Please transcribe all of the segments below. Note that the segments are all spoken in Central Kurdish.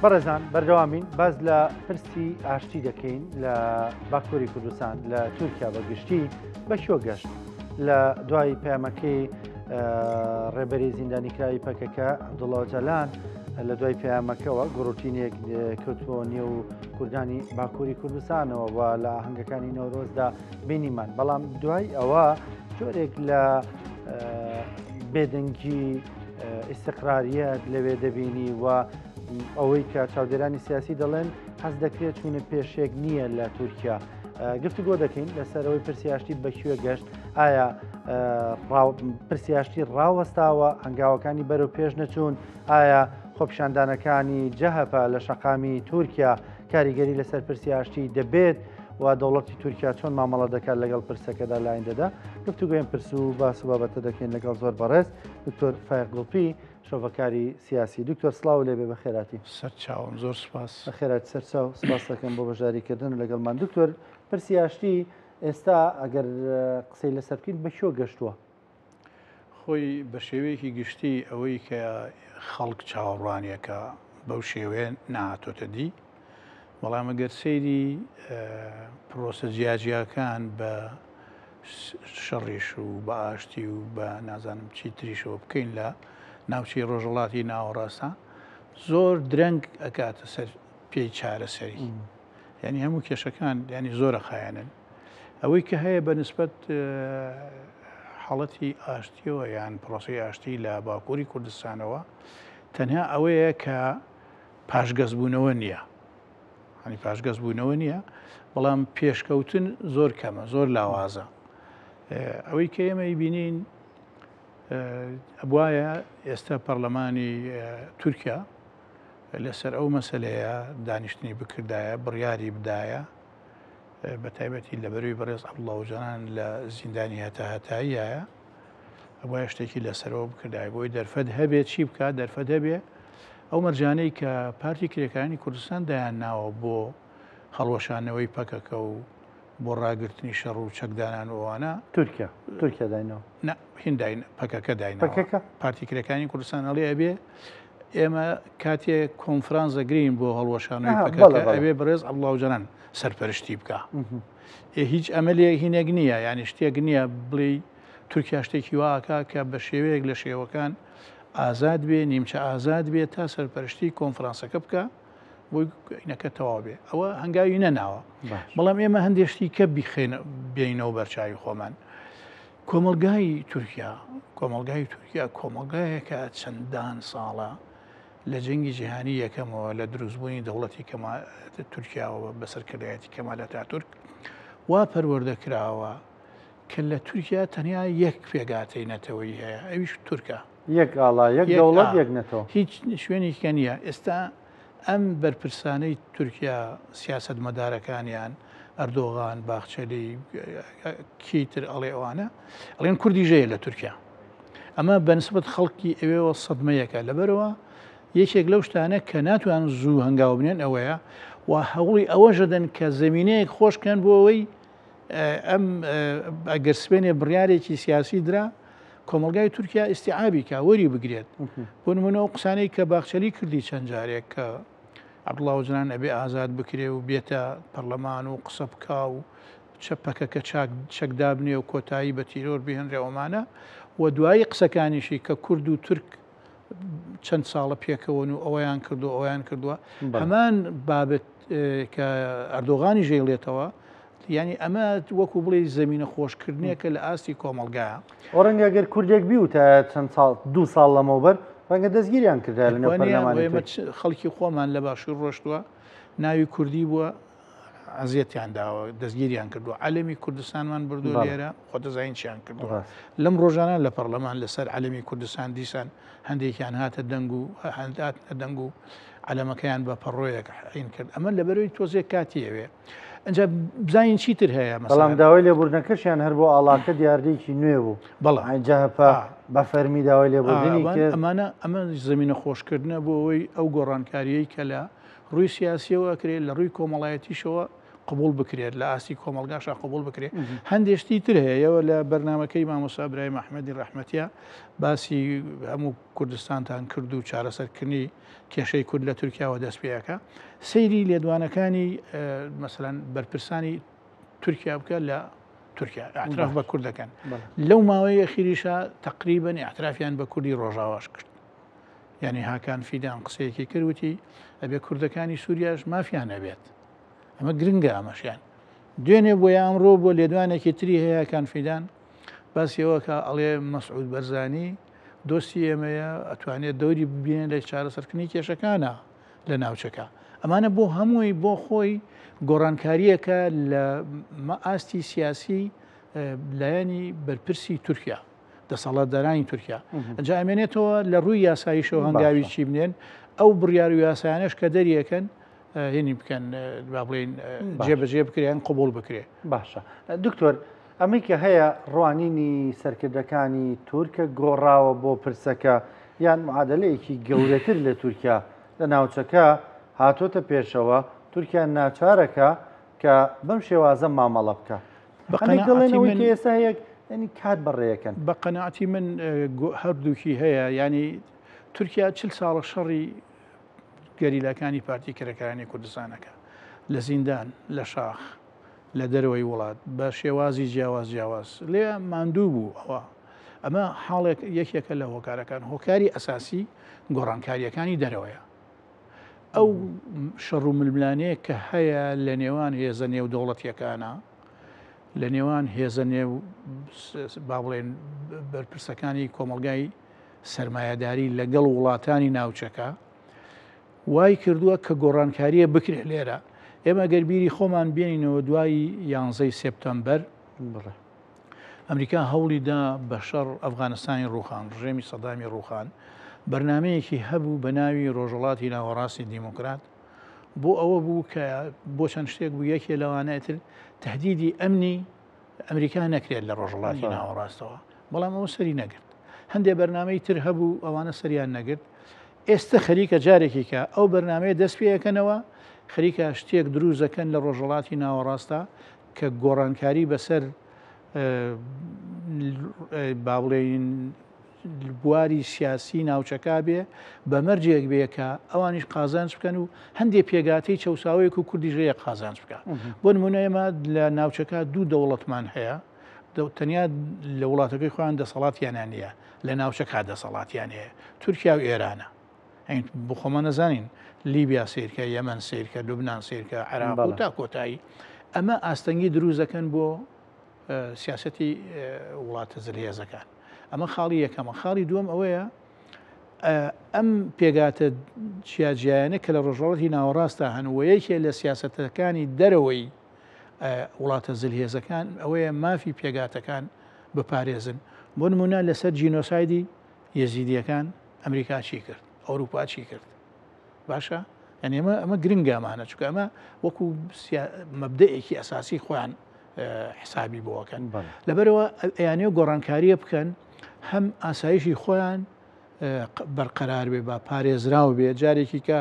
بەڕێزان بەردەوامین باز لە پرسی ئاشتی دەکەین لە باکووری کوردستان لە تورکیا بەگشتی بە شۆ گەشت لە دوای پەیامەکەی ڕێبەری زیندانیکراوی پەکەکە عەبدوڵڵا ئۆجەلان لە دوای پەیامەکەەوە گڕوتینێک کەوتووە نێو کوردانی باکووری کوردستانەوە و لە ئاهەنگەکانی نەورۆزدا بینیمان، بەڵام دوای ئەوە جۆرێک لە بێدەنگی ئیستیقراریەت لەوێ دەبینی و ئەوەی کە چاودێرانی سیاسی دەڵێن حەز دەکرێت چوونە پێشێک نییە لە تورکیا. گفتوگۆ دەکەین لەسەرەوەی پرسیاشتی بەکوێ گەشت، ئایا پرسیاشتی ڕاوەستاوە هەنگاوەکانی بەرەو پێش نەچوون، ئایا خۆپیشاندانەکانی جەهەپە لە شەقامی تورکیا کاریگەری لەسەر پرسیاشتی دەبێت و دەوڵەتی تورکیا چۆن مامەڵە دەکات لەگەڵ پرسەکەدا لایەندەدا. گفتوگوێن پرس و باس و بابەتە دەکەین لەگەڵ زۆر بەڕێز دکتۆر فایق گوڵپی، شۆڤەکاری سیاسی. دکتۆر سڵاو لێبێ بە خێراتی. سەرچاوم زۆر سپاس. بە خێراتی سەرچاو، سپاس دەکەم بۆ بەشداریکردن لەگەڵمان. دکتۆر پرسیاشتی ئێستا ئەگەر قسەی لەسەر بکەین بە شۆ گەشتووە؟ خۆی بە شێوەیەکی گشتی ئەوەی کە خەڵک چاوەڕوانیەکە بەو شێوەیە نهاتۆتە دی، بەڵام ئەگەر سەیری پرۆسە جیاجیاکان بە شەڕیش و بە ئاشتی و بە نازانم چی تریشەوە بکەین لە ناوچەی ڕۆژهەڵاتی ناوەڕاستە، زۆر درەنگ ئەکاتە سەر پێی چارەسەری. یعنی هەموو کێشەکان ینی زۆرە خایەنن. ئەوەی کە هەیە بە نسبەت حاڵەتی ئاشتیەوە یان پرۆسی ئاشتی لە باکووری کوردستانەوە تەنها ئەوەیە کە پاشگەزبوونەوە نییە، هەنی پاشگەزبوونەوە نییە، بەڵام پێشکەوتن زۆر کەمە، زۆر لاوازە. ئەوەی کە ئێمە بینین وایە ئێستا پەرلەمانی تورکیا لەسەر ئەو مەسەلەیە دانیشتنی بکردایە، بڕیاری بدایە، بە تایبەتی لە بەروی بەڕێز عەبدوڵڵا ئۆجەلان لە زیندانی هەتاییایە، ئەوە شتێکی لەسەرەوە بکردایە بۆی دەرفەت هەبێ چی بکات، دەرفەت هەبێ ئەو مەرجانەی کە پارتی کرێکارانی کوردستان دایان ناوە بۆ هەڵوەشانەوەی پەکەکە و بۆ ڕاگررتنی شەڕ و چەکدانان ئەوانە تورکیا داینەوە هینداین پەکەکە داینەوە. پارتی کرێکانی کوردستان هەڵێ ئەبێ ئێمە کاتێک کۆنفرانس دەگرین بۆ هەڵوەشانەوەی پەکەکە ئەبێ بەڕێز عەبدوڵڵا ئۆجەلان سەرپەرشتی بکە. هیچ ئەمەلێ هینێک نییە، یانی شتێک نییە بڵێ تورکیا شتێکی واکە کە بە شێوەیەک لە شێوەکان ئازاد بێ، نیمچە ئازاد بێت تا سەرپەرشتی کۆنفرانسەکە بکە بۆی عینەکە تەواو بێ. ئەوە هەنگاوی نەناوە، بەڵام ئێمە هەندێشتی کە بێنەوە بەرچاوی خۆمان. کۆمەلگای تورکیا کۆمەلگایەکە چەندان ساڵە لە جەنگی جیهانی یەکەمەوە لە دروستبوونی دەوڵەتی تورکیاوە بەسەرکردایەتی کەمال ئەتاتورک وا پەروەردەکراوە کە لە تورکیا تەنیا یەک پێگاتەی نەتەوەی هەیە، ئەویش تورکە، یەک ئاڵا، یەک دەوڵەت، یەک نەتەوە، هیچ شوێنێکە نییە. ئێستا ئەم بەرپرسانەی تورکیا سیاسەت مەدارەکانیان ئەردۆغان، باخچەلی، کیتر ئەڵێ ئەوانە ئەڵێن کوردی ژەیە لە تورکیا. ئەمە بەنسبەت خەڵکی ئەوێەوە سەدمەیەکە. لەبەرەوە یەکێک لەو شتانە کە ناتوان زوو هەنگاو بنێن ئەوەیە و هەوڵی ئەوە ژەدەن کە زەمینەیەک خۆشکەن بۆ ئەوەی ئەم ئەگەر سبێنێ بڕیارێکی سیاسی درا کۆمەلگای تورکیا ئیستیعابی کە وەری بگرێت. بۆ نمونەوە قسانەی کە باخچەلی کردی چەند جارێک کە عەبدوڵڵا ئۆجەلان ئەبێ ئازاد بکرێ و بێتە پەرلەمان و قسە بکا و پەکەکە چەکدابنێ و کۆتایی بە تیرۆر بهێنرێ ئەومانە، و دوایی قسەکانیشی کە کورد و تورک چەند ساڵە پێکەوەن و ئەوەیان کردو ئەویان کردووە، هەمان بابەت کە ئەردۆغانی ژێڵێتەوە، ینی ئەمە وەکو بڵێ زەمینە خۆشکردنێکە لە ئاستی کۆمەلگایە. ڕەنگە ئەگەر کوردێک بیوتە چەند ساڵ، 2 ساڵ لەمەوبەر ڕەنگە دەستگیریان کردە لە نێو پەرلەمانی. خەڵکی خۆمان لە باشوور ڕۆشتووە، ناوی کوردی بووە، عەزیەتیان داوە، دەستگیریان کردووە، عەلەمی کوردستانمان بردووە لێرە، خۆتەزانین چیان کردووە. لەم ڕۆژانە لە پەرلەمان لەسەر عەلەمی کوردستان دیسان هەندێکیان هاتە دەنگ و عەلەمەکەیان بە پەڕۆیەک عین کرد. ئەمە لەبەرەوەی تۆزێک کاتی ئەوێ. ئەنجا بزانین چیتر هەیە، بەڵام داوای لێبوردنەکەشیان هەر بۆ ئاڵاکە دیاردەیەکی نوێ بوو، بەڵام جەهەپە بە فەرمی داوای لێبوردنی کرد. ئەمە زەمینە خۆشکردنە بۆ ئەوەی ئەو گۆڕانکاریەی کە لە ڕووی سیاسیەوە کرێت، لە ڕووی کۆمەڵایەتیشەوە قبول بکرێت لە ئاسی کۆمەلگاشە قبول بکرێت هەندێشتی تر هەیەەوە لە بەرنمەکەی مامۆستا برای مححمەدی ڕەحمەتیە باسی هەموو کوردستانتان کرد و چارەسەرکردنی کێشەی کورد لە تورکیاوە دەست پێەکە سەیری لێدوانەکانی مەسەلاً بەرپرسانی تورکیا بکە لە تورکیا ئاعتراف بە کوردەکەن لەو ماوەی ئەخیریشە تقریبن ئاعترافیان بە کوردی ڕۆژاواش کرد یعنی هاکان فیدان قسەیەکی کردوتی ئەبێ کوردەکانی سووریاش مافیان نەبێت ئەمە گرنگە ئەمەشیان دوێنێ بۆی ئەمڕۆ بۆ لێدوانێکی تری هەیە کانفیدان باسیەوەکە ئەڵێ مەسعود بەرزانی دۆستی ئێمەیە ئەتوانێت دەوری ببینێت لە چارەسەرکردنی کێشەکانە لە ناوچەکە ئەمانە بۆ هەمووی بۆ خۆی گۆڕانکاریەکە لە ئاستی سیاسی لایەنی بەرپرسی تورکیا دەسەڵاتدارانی تورکیا ئەجا ئەمێنێتەوە لە ڕووی یاساییشەوە هەنگاوی چی بنێن ئەو بڕیار و یاسایانش کە دەریەکەن هێنی بکەن با بڵێن جێبەجێ بکرێن قبول بکرێ باشە دکتۆر ئەمەی کە هەیە ڕوانینی سەرکردەکانی تورکە گۆڕاوە بۆ پرسەکە یان معادلەیەکی گەورەتر لە تورکیا لە ناوچەکە هاتۆتە پێشەوە تورکیا ناچارەکە کە بەم شێوازە مامەڵە بکە دڵێنەوەی کە ئێستا هەیە ینی کات بەڕێیەکەن بە قەنەعەتی من هەردووکی هەیە ینی تورکیا 40 ساڵە شەڕی گەریلاکانی پارتی کرێکەکانی کوردستانەکە لە زیندان لە شاخ لە دەرەوەی وڵات بە شێوازی جیاواز لێ ماندوو بوو ئەوە ئەمە حاڵێک یەکێکە لە هۆکارەکان هۆکاری ئەساسی گۆڕانکاریەکانی دەرەوەیە ئەو شەڕ و ململانەیە کە هەیە لە نێوان هێزە نێو دەوڵەتیەکانە لە نێوان هێزە نێو با بڵێن بەرپرسەکانی کۆمەلگای سەرمایەداری لەگەڵ وڵاتانی ناوچەکە وای کردووە کە گۆڕانکاریە بکرێت لێرە ئێمە گەربیری خۆمان بێنینەوە دوای 11 سپتەمبەر ئەمریکا هەوڵیدا بە شەڕ ئەفغانستانی ڕووخان ڕژێمی سەدامی ڕووخان بەرنمەیەکی هەبوو بە ناوی ڕۆژەڵاتی ناوەڕاستی دیموکرات بۆ ئەوە بوو کە بۆ چەند شتێک بوو یەکێ لەوانەتر تهدیدی ئەمنی ئەمریکا نەکرێت لە ڕۆژەڵاتی ناوەڕاستەوە بەڵام ئەوە سەری نەگرت هەندێک بەرنمەی تر هەبوو ئەوانە سەریان نەگرت ئێستا خەریکە جارێکی کە ئەو بەرنمەیە دەست پێەکەنەوە خەریکە شتێک دروستەکەن لە ڕۆژەڵاتی ناوەڕاستە کە گۆڕانکاری بەسەر با بڵێن بواری سیاسی ناوچەکە بێ بە مەرجێک بێ کە ئەوانیش قازانج بکەن و هەندێک پێگاتەی چەساوەیەک و کوردیژەیە قازانج بکە بۆ نمونە ئێمە لە ناوچەکە دوو دەوڵەتمان هەیە تەنیا لە وڵاتەکەی خۆیان دەسەڵاتیانیان نیە لە ناوچەکە دەسەڵاتیان هەیە تورکیا و ئێرانە بخۆمە نەزانین لیبیا سیرکە یەمەن سیرکە لوبناان سیرکە عێراق و تا کۆتایی ئەمە ئاستەنگی دروستەکەن بۆ سیاسەتی وڵاتە زلهێزەکان ئەمە خاڵی یەکەمە خاڵی دووەم ئەوەیە ئەم پێگاتە جیاجیانە کە لە ڕۆژەڵاتی ناوەڕاستە هەنوەیەکێ لە سیاسەتەکانی دەرەوەی وڵاتە زلهێزەکان ئەوەیە مافی پێگاتەکان بپارێزن بۆ نمونە لەسەر جینۆسایدی یەزیدیەکان ئەمریکا چی کرد ئەوروپا چی کرد باشە ئەنی ئەمە گرنگامانە چکە ئەمە وەکو مەبدەیەکی ئەساسی خۆیان حسابی بۆەکەن لەبەرەوە ئەیانەیە گۆڕانکاریە بکەن هەم ئاسایشی خۆیان بەرقەرار بێ بە پارێزراو بێ جارێکی کە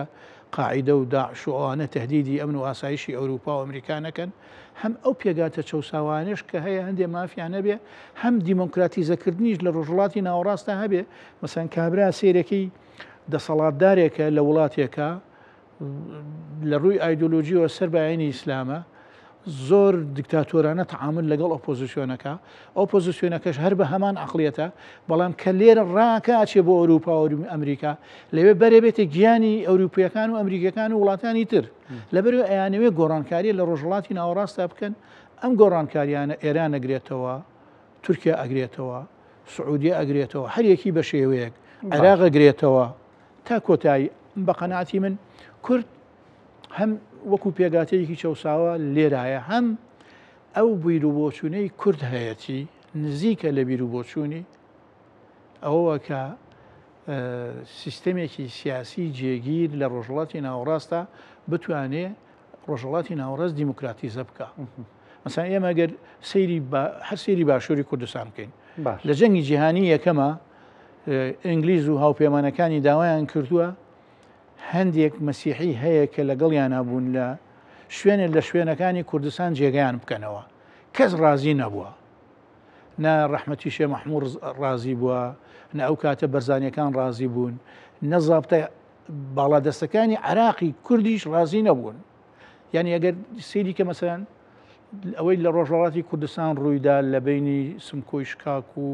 قاعیدە و داعش و ئەوانە تهدیدی ئەمن و ئاسایشی ئەوروپا و ئەمریکانەکەن هەم ئەو پێگاتە چەساوانش کە هەیە هەندێک مافیان هەبێ هەم دیموکراتیزەکردنیش لە ڕۆژوڵاتی ناوەڕاستە هەبێ مەسەن کابرا سیرەکەی دەسەڵاتدارێکە لە وڵاتێکە لە ڕووی ئایدۆلۆژیەوە سەر بەعینی ئیسلامە زۆر دیکتاتۆرانە تەعامل لەگەڵ ئۆپۆزیسیۆنەکە ئۆپۆزیسیۆنەکەش هەر بە هەمان عقلیەتە بەڵام کە لێرە ڕاکچێ بۆ ئەوروپا و ئەمریکا لەوێ بەرەبێتە گیانی ئەوروپیەکان و ئەمریکەکان و وڵاتانی تر لەبەر ئەیانەوێ گۆڕانکاری لە ڕۆژوڵاتی ناوەڕاستە بکەن ئەم گۆڕانکاریانە ئێران ئەگرێتەوە تورکیا ئەگرێتەوە سعودی ئەگرێتەوە هەریەکی بە شێوەیەک عێراق ئەگرێتەوە تا کۆتایی بە قەناعەتی من کورد هەم وەکو پێگاتەیەکی چەساوە لێرایە هەم ئەو بیرروبۆچوونەی کورد هەیەی نزیکە لە بیرروبۆچوونی ئەوە کە سیستەمێکی سیاسی جێگیر لە ڕۆژوڵاتی ناوەڕاستە بتوانێت ڕۆژوڵاتی ناوەڕاست دیموکراتیزە بکە مەسان ئێمە گەر هەر سەیری باشووری کوردستان بکەین لە جەنگی جیهانی یەکەمە ئینگلیز و هاوپەیمانەکانی داوایان کردووە هەندێک مەسیحی هەیە کە لەگەڵیان نابوون لە شوێنێ لە شوێنەکانی کوردستان جێگەیان بکەنەوە کەس ڕازی نەبووە نە ڕەحمەتی شێ مەحموود ڕازی بووە نە ئەو کاتە بەرزانیەکان ڕازی بوون نە زابتە باڵادەستەکانی عراقی کوردیش ڕازی نەبوون یعنی ئەگەر سێری کە مەسەرەن ئەوەی لە ڕۆژهەڵاتی کوردستان ڕوویدا لە بینی سمکۆی شکاک و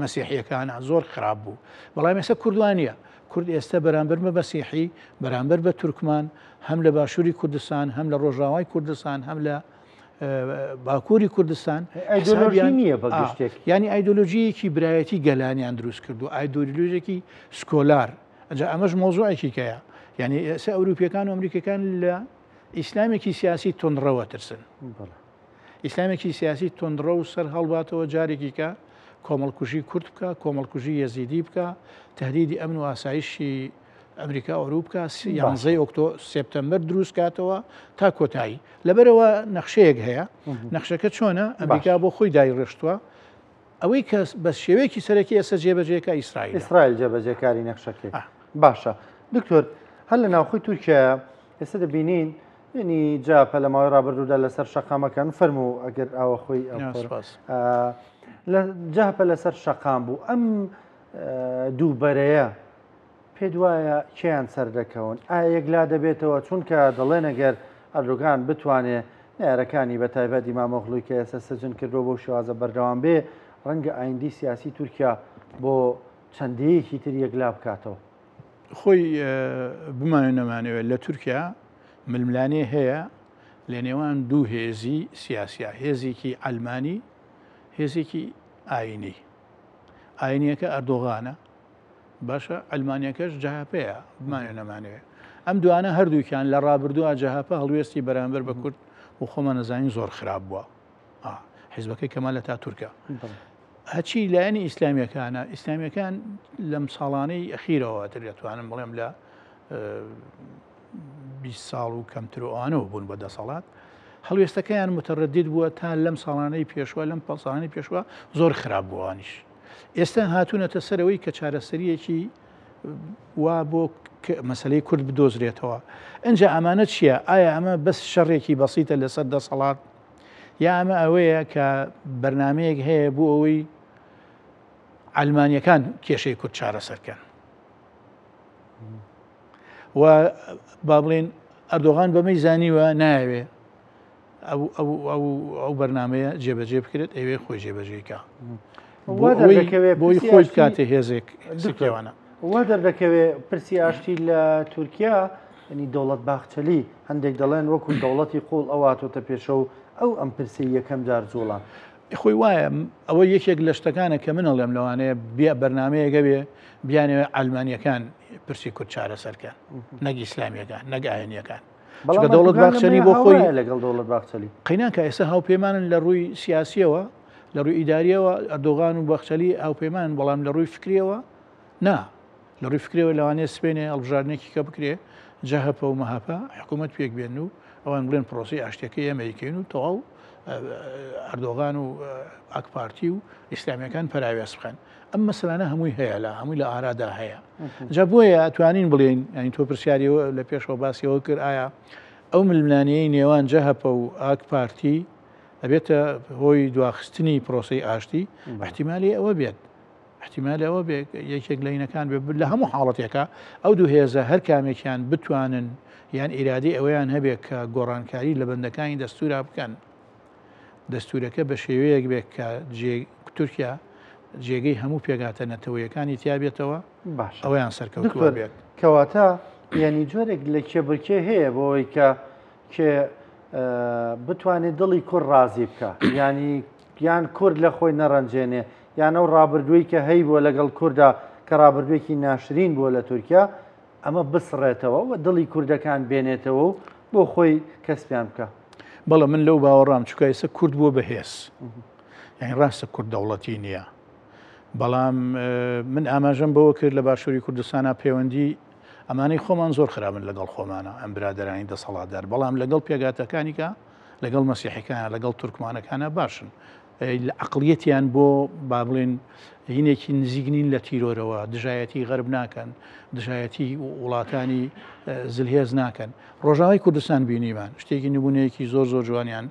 مەسیحیەکانە زۆر خراپ بوو بەڵام ئێستا کوردوانە کورد ئێستا بەرامبەر بە مەسیحی بەرامبەر بە تورکمان هەم لە باشووری کوردستان هەم لە ڕۆژاوای کوردستان هەم لە باکووری کوردستان نییە بە گشتێک ینی ئایدۆلۆژیەکی برایەتی گەلانیان دروست کردو ئایدۆلۆژێکی سکۆلار ئەجا ئەمەش مۆزوعێکی کەیە یعنی ئێستا ئەوروپیەکان و ئەمریکەکان لە ئیسلامێکی سیاسی تۆندڕەوە ترسن ئیسلامێکی سیاسی تۆندڕە و سەر هەڵباتەوە جارێکی کە کۆمەڵکوژی کورد بکە کۆمەڵکوژی یەزیدی بکە تهدیدی ئەمن و ئاسایشی ئەمریکا ئەوروپا 11 سپتەمبەر دروست کاتەوە تا کۆتایی لەبەرەوە نەخشەیەک هەیە نەخشەکە چۆنە ئەمریکا بۆ خۆی دایڕشتووە ئەوەی کە بە شێوەیەکی سەرەکی ئێستا جێبەجێەکە ئیسرائیل جێبەجێکاری نەخشەکەی باشە دکتۆر هەر لە ناوخۆی تورکیا ئێستا دەبینین ینی جاپە لە ماوەی ڕابردوودا لەسەر شەقامەکان فەرموو ئەگەر ئاوە خۆی جاپە لەسەر شەقام بوو ئەم دووبەرەیە پێ وایە کێیان سەردەکەون ئایا یەکلا دەبێتەوە چونکە دەڵێن ئەگەر ئەردۆگان بتوانێت نارەکانی بە تایبەت ئیمامۆغڵوی کە ئێستا سەجن کردو بۆ شێوازە بەردەوام بێ ڕەنگە ئایندی سیاسی تورکیا بۆ چەندەیەکی تر یەکلا بکاتەوە خۆی بمانەمانەوێت لە تورکیا ململانێ هەیە لە نێوان دوو هێزی سیاسیا هێزێکی ئەلمانی هێزێکی ئاینی ئاینیەکە ئەردۆغانە باشە ئەلمانیەکەش جاهاپەیە بمانێ نەمانەوێت ئەم دوانە هەردووکیان لە ڕابردووە جاهاپە هەڵوێستی بەرامبەر بە کورد و خۆمان نەزانین زۆر خراپ بووە حیزبەکەی کەمال لە تا تورکە هەچی لایەنی ئیسلامیەکانە ئیسلامیەکان لەم ساڵانەی ئەخیرەوە دەتوانم بڵێم لە 20 ساڵ و کەمترۆوانەوە بوون بە دەسەڵات هەڵوێستەکەیان متەڕەدید بووە تا لەم ساڵانەی پێشوە لەم پەڵ ساڵانەی پێشوە زۆر خراپ بووانیش ئێستا هاتوونەتە سەرەوەی کە چارەسەریەکی وا بۆ مەسلەی کورد بدۆزرێتەوە ئەنجا ئەمانە چییە؟ ئایا ئەمە بەس شەڕێکی بەسیتە لەسەر دەسەڵات یا ئەمە ئەوەیە کە بەرنمەیەک هەیە بۆ ئەوەی ئەلمانیەکان کێشەی کورد چارەسەرکەن و با بڵێن ئەردۆغان بەمەی زانیوە نایەوێ ئەو بەرنمەیە جێبەجێ بکرێت ئەوێ خۆی جێبەجێکە بۆی خۆی کاتێ هێزێک سکەوانە وا دەردەکەوێت پرسی ئاشتی لە تورکیا ینی دەوڵەت باخچەلی هەندێک دەڵێن وەکو دەوڵەتی قوڵ ئەواتۆتە پێشە و ئەو ئەم پرسی یەکەم جار جوڵان خۆی وایە ئەوە یەکێک لە شتەکانە کە منەڵێم لەوانەیە بیا بەرنمەیەگە بێ بیانەوە ئەلمانیەکان پرسی کورد چارەسەرکەن نەک ئیسلامیەکان نەک ئاینیەکان دەوڵەت باخچەلی بۆ خۆی لەگەڵ دەوڵەت باخچەلی قیناکە ئێستا هاوپەیمانن لە ڕووی سیاسیەوە لە ڕووی ئیداریەوە ئەردۆغان و بەخچەلی هاوپەیمان بەڵام لە ڕووی فکریەوە نا لە ڕووی فکرەوە لەوانەیە سپێنێ هەڵبژاردنێکی کە بکرێ جاهەپە و مەهاپە حکوومەت پێک بێن و ئەوان بڵێن پرۆسی ئاشتەکەی ئەمریکین و تەواو ئەردۆغان و ئاکپارتی و ئیسلامیەکان پەراوێز بخەن ئەم مەسەلانە هەمووی هەیە لە هەمووی لە ئارادا هەیە جا بۆیە ئەتوانین بڵێن ینی تۆ پرسیاریەوە لە پێشەوە باسیەوە کرد ئایا ئەو ململانەیەی نێوان جاهەپە و ئاکپارتی ئەبێتە هۆی دواخستنی پرۆسی ئاشتی احتیمالی ئەوە بێت احتیمالی ئەوە بێت یەکێک لەینەکان بێت لە هەموو حاڵەتێکە ئەو دوو هێزە هەر کامێکیان بتوانن یان ئیرادی ئەوەیان هەبێت کە گۆڕانکاری لە بەندەکانی دەستورا بکەن دەستورەکە بە شێوەیەک بێت کە تورکیا جێگەی هەموو پێگاتە نەتەوەیەکانی تیابێتەوە باش ئەوەیان سەرکەوتووە بێت کەواتە ینی جۆرێک لە کێبرکێ هەیە بۆەوەی کە بتوانێت دڵی کوڕ ڕازی بکە ینی یان کورد لە خۆی نەڕەنجێنێ یان ئەو ڕابردووی کە هەی بووە لەگەڵ کووردا کە ڕابردوێکی ناشرین بووە لە تورکیا ئەمە بسڕێتەوە و دڵی کوردەکان بێنێتەوە و بۆ خۆی کەسپیان بکە بەڵام من لەو باوەڕام چکە ئێستا کورد بووە بەهێز یعنی ڕاستە کورد دەوڵەتی نییە بەڵام من ئاماژەم بەوە کرد لە باشووری کوردستانە پەیوەندی ئەمانەی خۆمان زۆر خراپن لەگەڵ خۆمانە ئەم برادەرانی دەسەڵاتدار بەڵام لەگەڵ پێگاتەکانیکە لەگەڵ مەسیحەکانە لەگەڵ تورکمانەکانە باشن لە عقلیەتیان بۆ با بڵێن هینێکی نزیگنین لە تیرۆرەوە دژایەتی غەرب ناکەن دژایەتی وڵاتانی زلهێز ناکەن ڕۆژاوای کوردستان بینیمان شتێکی نمونەیەکی زۆر زۆر جوانیان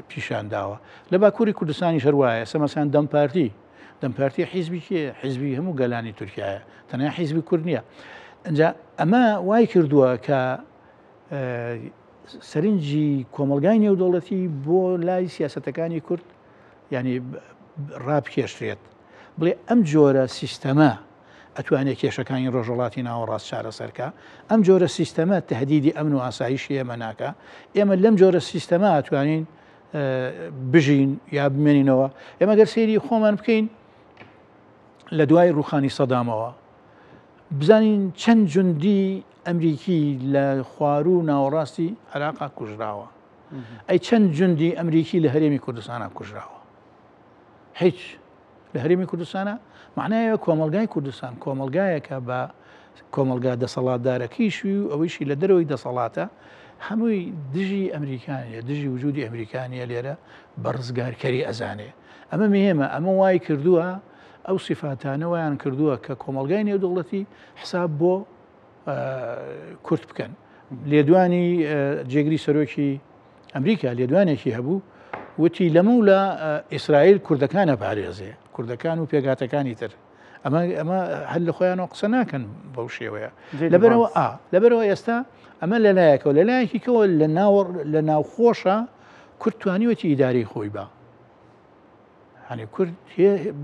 پیشان داوە لە باکووری کوردستانی هەروایە سەمەسان دەمپارتی حیزبی کێ حیزبی هەموو گەلانی تورکایە تەنیا حیزبی کورد نییە ئەجا ئەمە وای کردووە کە سەرنجی کۆمەلگای نێودەوڵەتی بۆ لای سیاسەتەکانی کورد ینی ڕابکێشرێت بڵێ ئەم جۆرە سیستەمە ئەتوانێت کێشەکانی ڕۆژەڵاتی ناوەڕاست چارەسەرکە ئەم جۆرە سیستەمە تهدیدی ئەمن و ئاسایشی ئێمە ناکە ئێمە لەم جۆرە سیستەمە ئەتوانین بژین یا بمێنینەوە ئێمە گەر سەیری خۆمان بکەین لە دوای ڕوخانی سەدامەوە بزانین چەند جوندی ئەمریکی لە خوار و ناوەڕاستی عێراقا کوژراوە ئەی چەند جوندی ئەمریکی لە هەرێمی کوردستانە کوژراوە هیچ لە هەرێمی کوردستانە معنایە کۆمەلگای کوردستان کۆمەلگایەکە بە کۆمەلگا دەسەڵاتدارەکەیشی و ئەوەیشی لە دەرەوەی دەسەڵاتە هەمووی دژی ئەمریکانیە دژی وجودی ئەمریکانیە لێرە بە ڕزگارکەری ئەزانێ ئەمە مهمە ئەمە وای کردووە ئەو سیفاتانەوەیان کردووە کە کۆمەلگای نێودەوڵەتی حساب بۆ کورت بکەن لێدوانی جێگری سەرۆکی ئەمریکا لێدوانێکی هەبوو وتی لەمە لە ئیسرائیل کوردەکانە پارێزێ کوردەکان و پێگاتەکانی تر ئەمە هەل لە خۆیانەوە قسە ناکەن بەو شێوەیە لەبەرەوە ئێستا ئەمە لەلایەکەوە لەلایەکیکەوە لە ناوخۆشە کورد توانیوەتی ئیداری خۆی بە هەنی کورد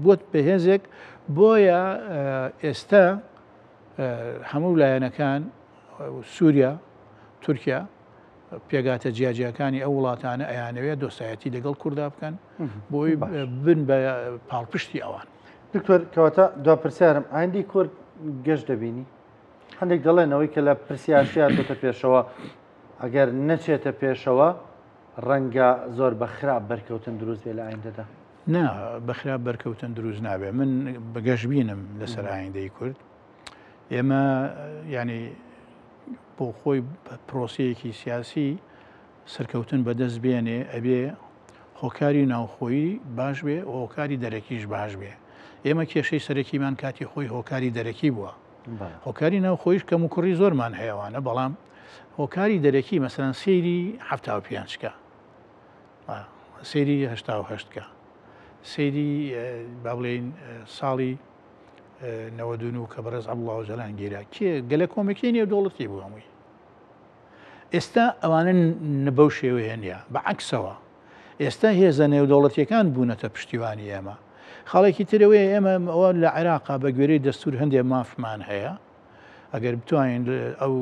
بۆت بەهێزێک بۆیە ئێستا هەموو لایەنەکان سووریا تورکیا پێگاتە جیاجیەکانی ئەو وڵاتانە ئەیانەوێت دۆستایەتی لەگەڵ کووردا بکەن بۆی بن بە پاڵپشتی ئەوان دکتۆر کەواتە دو پرسیارم ئایندی کورد گەشت دەبینی هەندێک دەڵێنەوەی کە لە پرسیارشیان بۆتە پێشەوە ئەگەر نەچێتە پێشەوە ڕەنگە زۆر بە خراپ بەرکەوتن دروست بێ لە ئایندەدا نا بە خراپ بەرکەوتن دروست نابێ من بەگەشت بینم لەسەر ئایندەی کورد ئێمە ینی بۆ خۆی پرۆسەیەکی سیاسی سەرکەوتن بەدەست بێنێ ئەبێ هۆکاری ناوخۆیی باش بێ و هۆکاری دەرەکیش باش بێ ئێمە کێشەی سەرەکیمان کاتی خۆی هۆکاری دەرەکی بووە هۆکاری ناوخۆیش کەم و کوڕی زۆرمان هەیەوانە بەڵام هۆکاری دەرەکی مەسەرەن سەیری 75کە سەیری 1970کە سەیری با بڵێن ساڵی 92 کە بەڕێز عەبدوڵڵا جەلان گیرا کێ گەلە کۆمەکی نێودەوڵەتی بوو هەمووی ئێستا ئەوانە بەو شێوەیە نییە بەعەکسەوە ئێستا هێزە نێودەوڵەتیەکان بوونەتە پشتیوانی ئێمە خاڵێکی ترەوەی ئێمە ئەوە لە عێراقا بە گوێرەی دەستور هەندێک مافمان هەیە ئەگەر بتوانین ئەو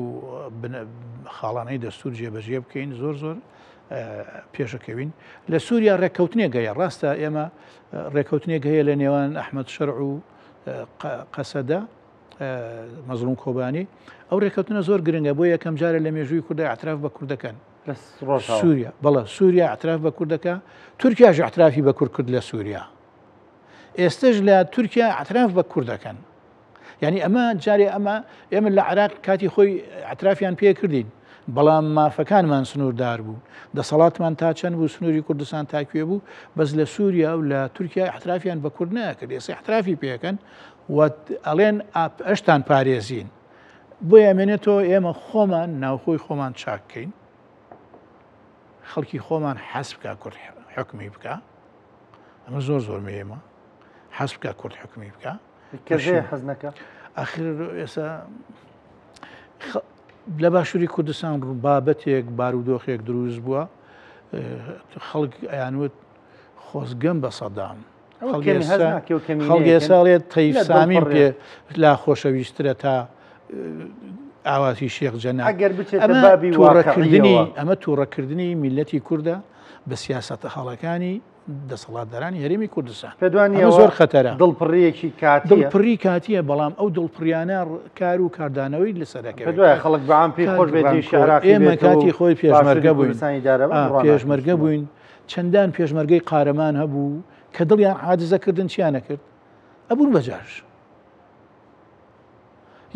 خاڵانەی دەستور جێبەجێ بکەین زۆر زۆر پێشەکەوین لە سووریا ڕێککەوتنێک گەیە ڕاستە ئێمە ڕێککەوتنێک هەیە لە نێوان ئەحمەد شەرع و قەسەدە مەزڵوم کۆبانی ئەو ڕێککەوتنە زۆر گرنگە بۆ یەکەم جارە لە مێژووی کوردای ئەتراف بە کوردەکەن سووریا بەڵە سووریا ئەتراف بە کوردەکە تورکیاش ئەترافی بە کورد کرد لە سووریا ئێستش لە تورکیا ئەتراف بە کوردەکەن یعنی ئەمە جارێ ئێمە لە عێراق کاتی خۆی ئەترافیان پێ کردین بەڵام مافەکانمان سنووردار بوو دەسەڵاتمان تا چەند بوو سنووری کوردستان تاکوێ بوو بەس لە سووریا و لە تورکیا ئەترافیان بە کورد ناکرد ئێستا ئەترافی پێکەن ئەڵێن ئەشتان پارێزین بۆ ئەمێنێتەوە ئێمە خۆمان ناوخۆی خۆمان چاککەین خەڵکی خۆمان حەز بکە کورد حکمی بکە ئەمە زۆر زۆر مهمە حەز بکە کورد حکمی بکە کەژەیە حەز نەکە ئاخر ئێستا لە باشووری کوردستان بابەتێک بارودۆخێک دروست بووە خەڵک ئەیانوت خۆزگەم بە سەدام خەڵکی ئێساڵێت تەیف سامیم پێ لا خۆشەویسترە تا ئاواتی شێخ جەناب ئەمە تووڕەکردنی میلەتی کووردە بە سیاسەتە هەڵەکانی دەسەڵاتدارانی هەرێمی کوردستان زۆر خەتەرە دڵپڕی کاتیە بەڵام ئەو دڵپڕیانە کار و کاردانەوەی لەسەرەکە خەڵک بەعام پێی خۆش بێت ئێمە کاتی خۆی پێشمەرگە بووین چەندان پێشمەرگەی قارەمان هەبوو کە دڵیان عاجزەکردن چیان نەکرد ئەبوون بەجاش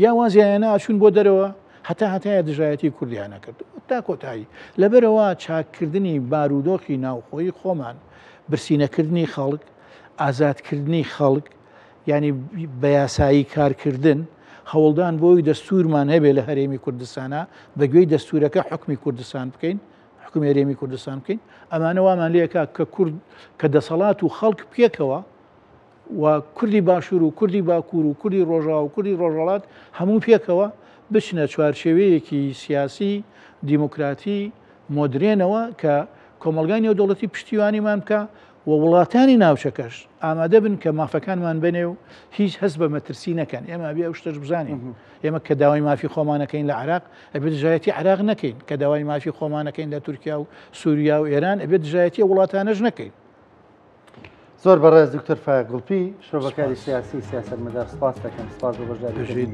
یا وازیانە ئاچوون بۆ دەرەوە هەتایە دژایەتی کوردیانە کرد تا کۆتایی لەبەرەوە چاککردنی بارودۆخی ناوخۆی خۆمان برسینەکردنی خەڵک، ئازادکردنی خەڵک، ینی بە یاسایی کارکردن، هەوڵدان بۆی دەستورمان هەبێ لە هەرێمی کوردستانە بەگوێی دەستورەکە حکمی کوردستان بکەین، حکومی هەرێمی کوردستان بکەین. ئەمانە وامان لێکە کە کورد کە دەسەڵات و خەڵک پێکەوە و کوردی باشوور و کوردی باکوور و کوردی ڕۆژاو و کوردی ڕۆژەڵات هەموو پێکەوە بچنە چوارچێوەیەکی سیاسی دیموکراتی مۆدرێنەوە کە کۆمەلگای نێودەوڵەتی پشتیوانیمان بکە و وڵاتانی ناوچەکەش ئامادە بن کە مافەکانمان بنێ و هیچ هەست بە مەترسی نەکەن. ئێمە بێ ئەو شتەش بزانین ئێمە کە داوای مافی خۆمانەکەین لە عراق ئەبێت دژایەتی عراق نەکەین، کە داوای مافی خۆمانەکەین لە تورکیا و سووریا و ئێران ئەبێت دژایەتی وڵاتانەش نەکەین. زۆر بەڕێز دکتۆر فایق گوڵپی شۆبەکاری سیاسی سیاستمەدار سپاس دەکەم. سپاس بۆ بەشداریت.